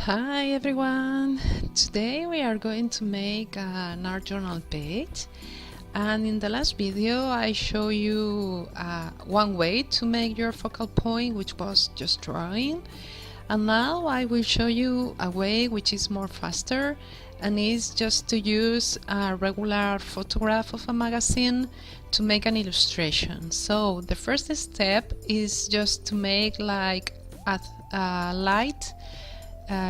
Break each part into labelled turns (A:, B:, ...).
A: Hi everyone! Today we are going to make an art journal page, and in the last video I show you one way to make your focal point, which was just drawing, and now I will show you a way which is more faster, and is just to use a regular photograph of a magazine to make an illustration. So the first step is just to make like a light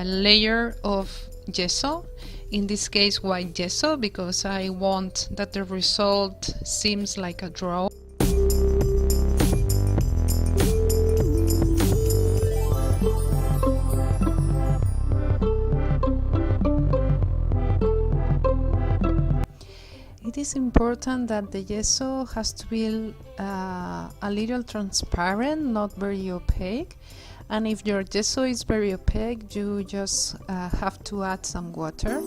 A: layer of gesso, in this case white gesso, because I want that the result seems like a draw. It is important that the gesso has to be a little transparent, not very opaque. And if your gesso is very opaque, you just have to add some water.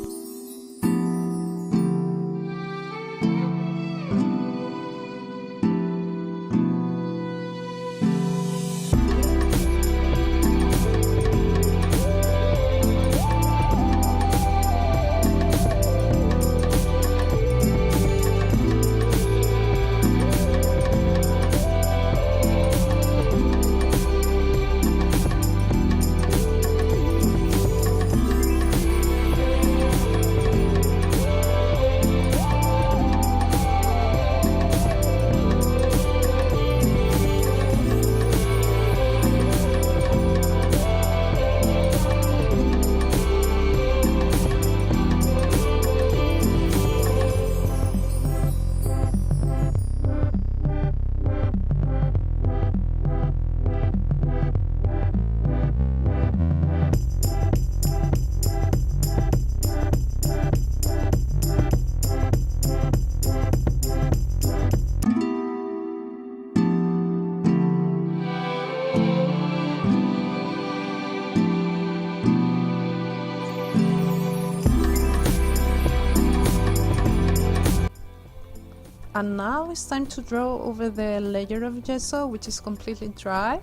A: And now it's time to draw over the layer of gesso, which is completely dry,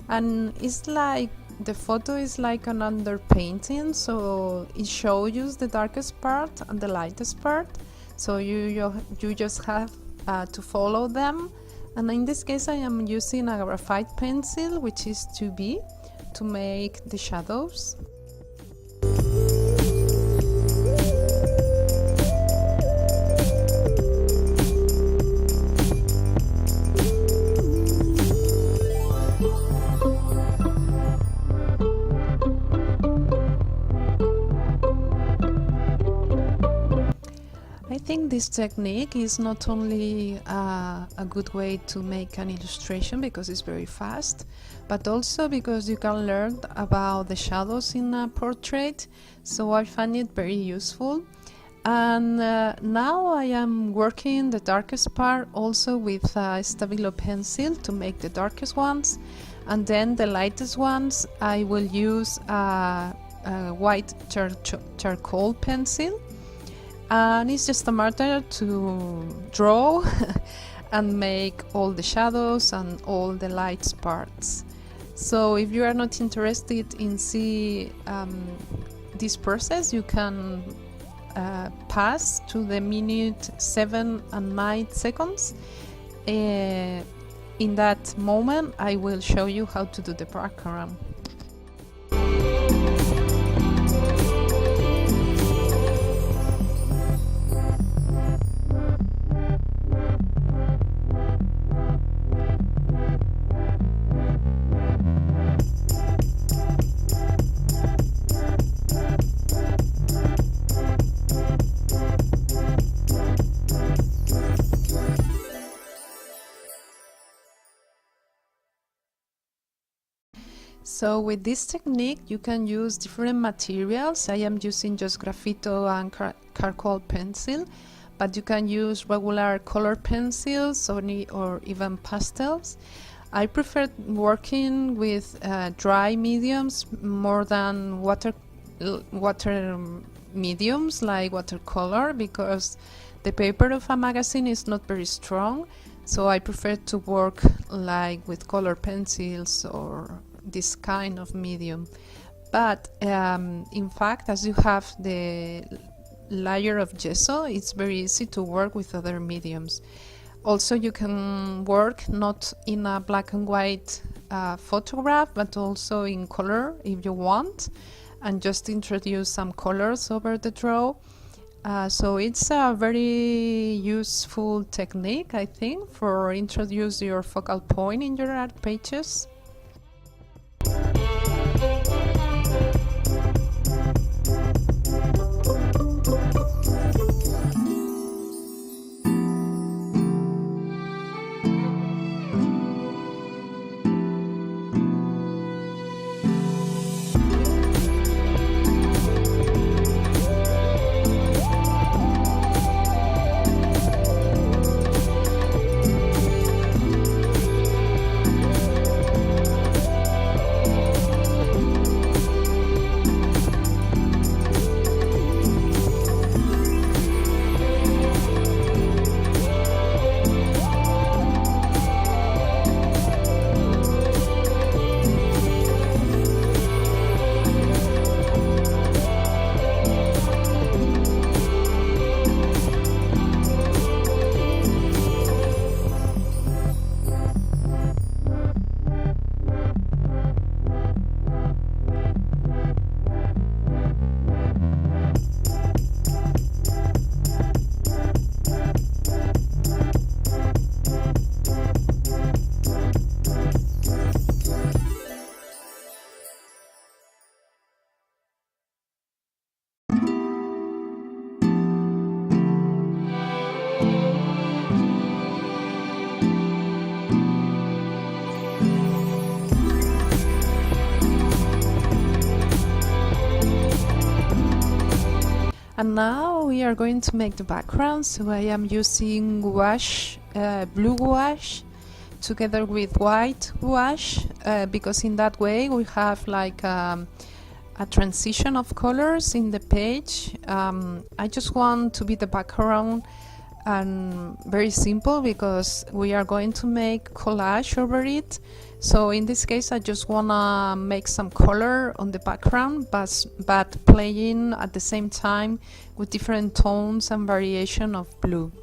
A: and it's like the photo is like an underpainting, so it shows you the darkest part and the lightest part, so you just have to follow them. And in this case I am using a graphite pencil, which is 2B, to make the shadows. I think this technique is not only a good way to make an illustration because it's very fast, but also because you can learn about the shadows in a portrait, so I find it very useful. And now I am working the darkest part also with a Stabilo pencil to make the darkest ones, and then the lightest ones I will use a white charcoal pencil. And it's just a matter to draw and make all the shadows and all the light parts. So if you are not interested in see this process, you can pass to the minute 7 and 9 seconds. In that moment I will show you how to do the background. So with this technique you can use different materials. I am using just graphito and charcoal pencil, but you can use regular color pencils or even pastels. I prefer working with dry mediums more than water mediums like watercolor, because the paper of a magazine is not very strong, so I prefer to work like with color pencils or this kind of medium. But in fact, as you have the layer of gesso, it's very easy to work with other mediums. Also, you can work not in a black and white photograph, but also in color if you want, and just introduce some colors over the draw. So it's a very useful technique, I think, for introduce your focal point in your art pages. And now we are going to make the background. So I am using gouache, blue gouache, together with white gouache, because in that way we have like a transition of colors in the page. I just want to be the background and very simple because we are going to make collage over it. So in this case I just wanna make some color on the background, but playing at the same time with different tones and variation of blue.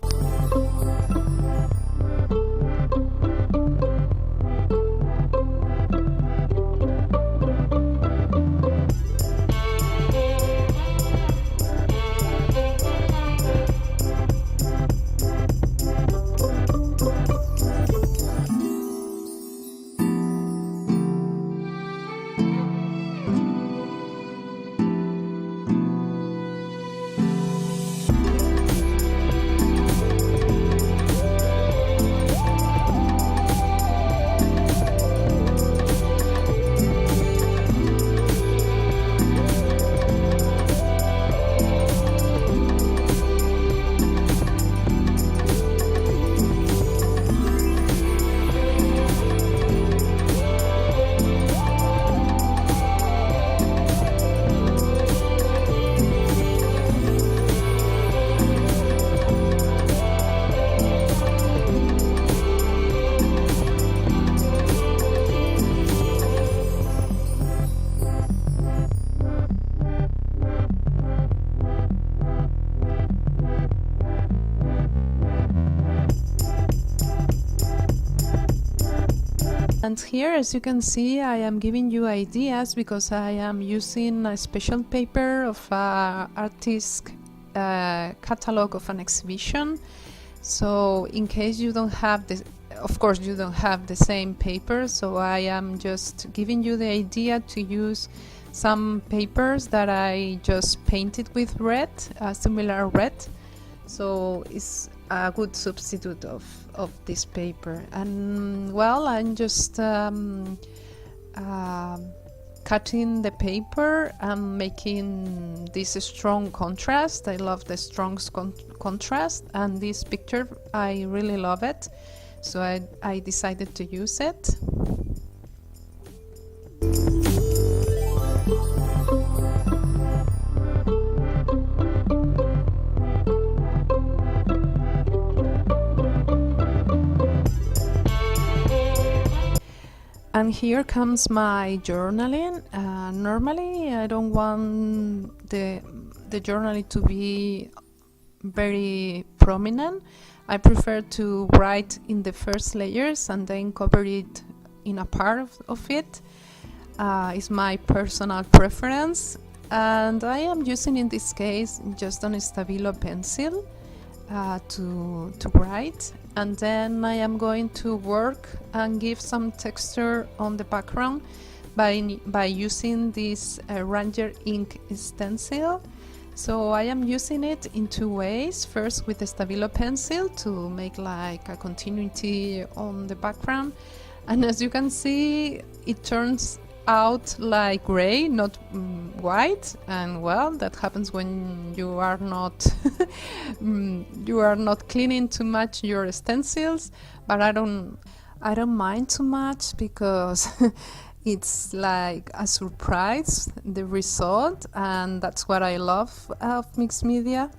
A: And here, as you can see, I am giving you ideas because I am using a special paper of artist catalog of an exhibition. So in case you don't have this, of course you don't have the same paper, so I am just giving you the idea to use some papers that I just painted with red, similar red. So it's a good substitute of this paper. And well, I'm just cutting the paper and making this strong contrast. I love the strong contrast, and this picture I really love it, so I decided to use it. And here comes my journaling. Normally, I don't want the journaling to be very prominent. I prefer to write in the first layers and then cover it in a part of it. It's my personal preference, and I am using in this case just an Stabilo pencil to write, and then I am going to work and give some texture on the background by using this Ranger ink stencil. So I am using it in two ways. First with the Stabilo pencil to make like a continuity on the background, and as you can see, it turns out like gray, not white, and well, that happens when you are not you are not cleaning too much your stencils. But I don't mind too much because it's like a surprise, the result, and that's what I love of mixed media.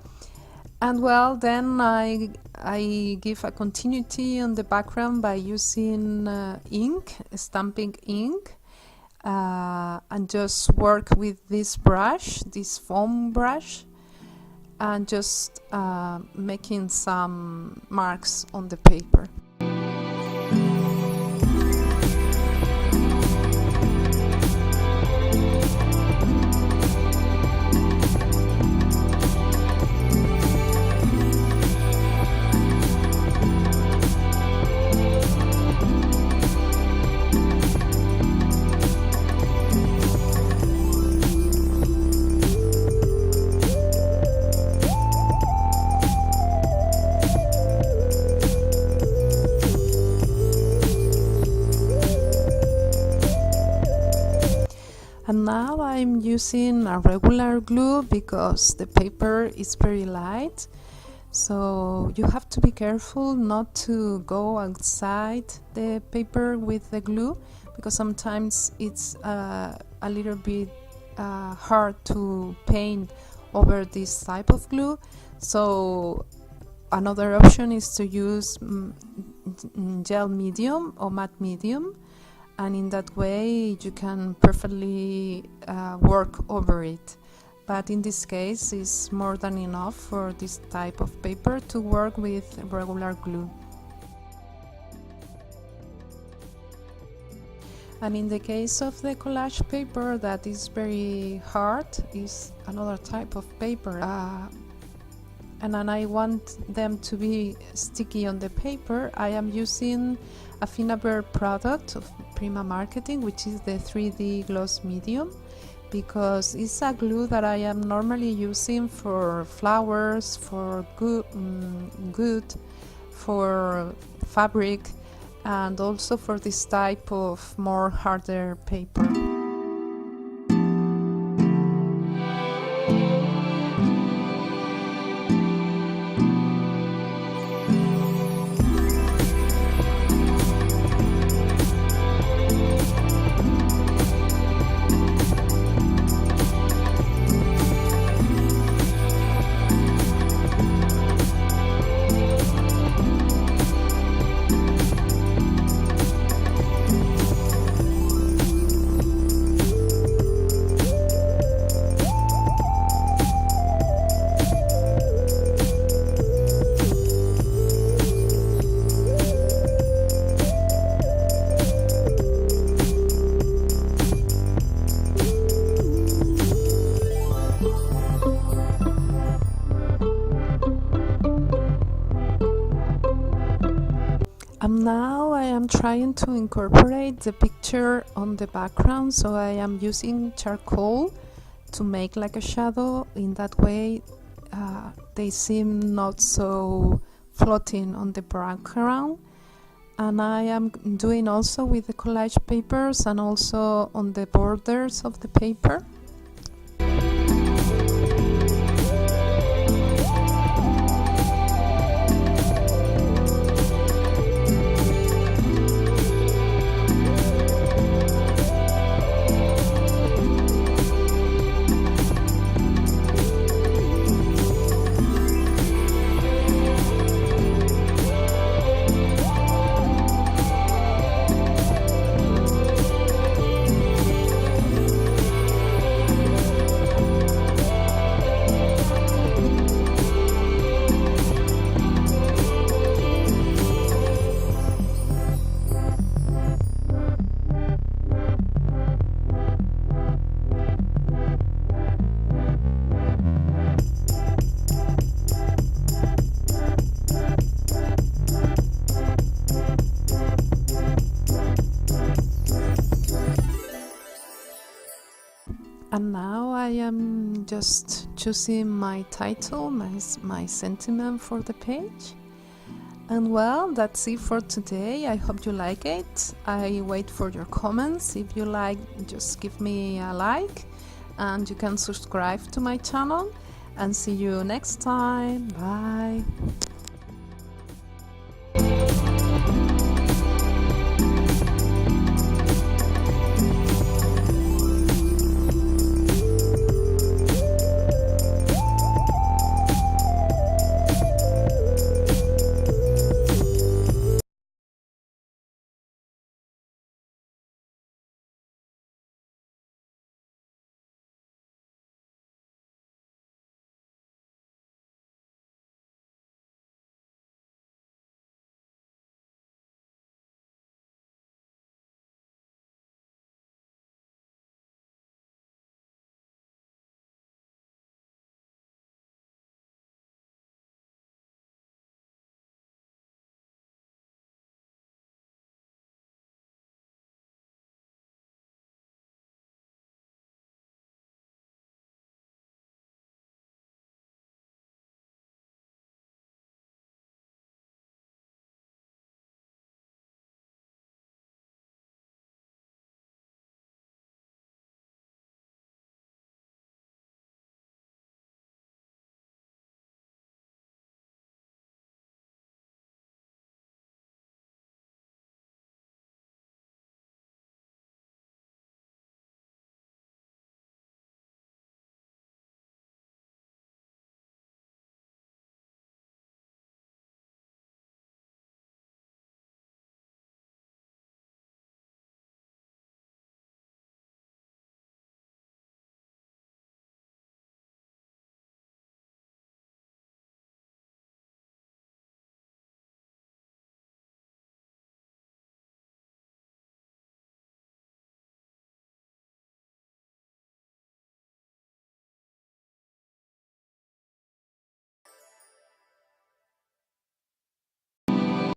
A: And well, then I give a continuity on the background by using ink, stamping ink, and just work with this brush, this foam brush, and just making some marks on the paper. And now I'm using a regular glue because the paper is very light. So you have to be careful not to go outside the paper with the glue, because sometimes it's a little bit hard to paint over this type of glue. So another option is to use gel medium or matte medium, and in that way you can perfectly work over it. But in this case, it's more than enough for this type of paper to work with regular glue. And in the case of the collage paper, that is very hard, is another type of paper, and I want them to be sticky on the paper. I am using a Finnabair product of Prima Marketing, which is the 3D gloss medium, because it's a glue that I am normally using for flowers, for good, for fabric, and also for this type of more harder paper. Now I am trying to incorporate the picture on the background, so I am using charcoal to make like a shadow. In that way they seem not so floating on the background. And I am doing also with the collage papers and also on the borders of the paper. And now I am just choosing my title, my sentiment for the page. And well, that's it for today. I hope you like it. I wait for your comments. If you like, just give me a like, and you can subscribe to my channel, and see you next time. Bye.